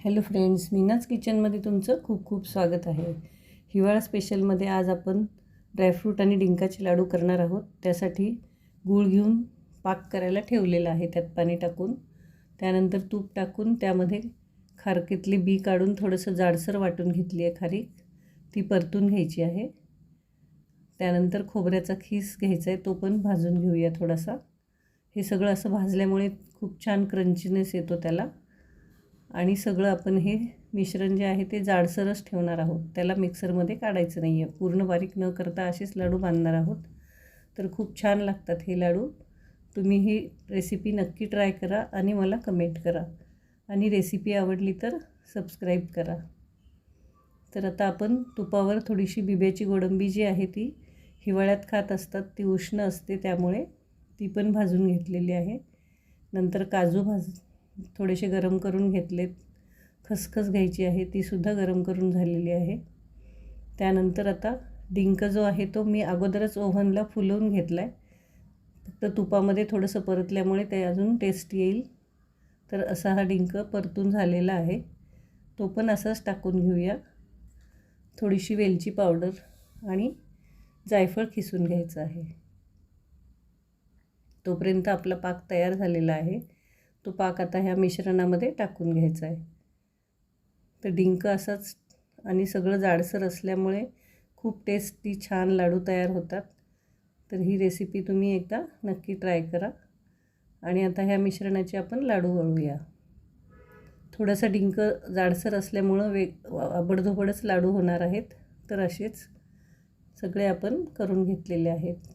Hello friends, मीनाज किचनमध्ये तुमचं खूप खूप स्वागत आहे. हिवाळा स्पेशलमध्ये आज आपण ड्रायफ्रूट आणि डिंकाचे लाडू करणार आहोत. त्यासाठी गूळ घेऊन पाक करायला ठेवलेला आहे, त्यात पाणी टाकून. त्यानंतर तूप टाकून त्यामध्ये खारकेतली बी काढून थोडंसं जाडसर वाटून घेतली आहे खारीक, ती परतून घ्यायची आहे. त्यानंतर खोबऱ्याचा खीस घ्यायचा आहे, तो पण भाजून घेऊया थोडासा. हे सगळं असं भाजल्यामुळे खूप छान क्रंचीनेस येतो त्याला. आणि सगळं आपण हे मिश्रण जे आहे ते जाडसरच ठेवणार आहोत, त्याला मिक्सरमध्ये काढायचं नाही आहे. पूर्ण बारीक न करता असेच लाडू बांधणार आहोत. तर खूप छान लागतात हे लाडू. तुम्ही ही रेसिपी नक्की ट्राय करा आणि मला कमेंट करा. आणि रेसिपी आवडली तर सबस्क्राईब करा. तर आता आपण तुपावर थोडीशी बिब्याची गोडंबी जी आहे ती हिवाळ्यात खात असतात, ती उष्ण असते, त्यामुळे ती पण भाजून घेतलेली आहे. नंतर काजू थोडेसे गरम करून घेतलेत. खसखस घ्यायची आहे, तीसुद्धा गरम करून झालेली आहे. त्यानंतर आता डिंक जो आहे तो मी अगोदरच ओव्हनला फुलवून घेतला आहे. फक्त तुपामध्ये थोडंसं परतल्यामुळे ते अजून टेस्ट येईल. तर असा हा डिंक परतून झालेला आहे, तो पण असाच टाकून घेऊया. थोडीशी वेलची पावडर आणि जायफळ खिसून घ्यायचं आहे. तोपर्यंत आपला पाक तयार झालेला आहे. तो पाक आता ह्या मिश्रणामध्ये टाकून घ्यायचा आहे. तर डिंक असाच आणि सगळं जाडसर असल्यामुळे खूप टेस्टी छान लाडू तयार होतात. तर ही रेसिपी तुम्ही एकदा नक्की ट्राय करा. आणि आता ह्या मिश्रणाचे आपण लाडू वळूया. थोडासा डिंक जाडसर असल्यामुळं आबडधोबडच लाडू होणार आहेत. तर असेच सगळे आपण करून घेतलेले आहेत.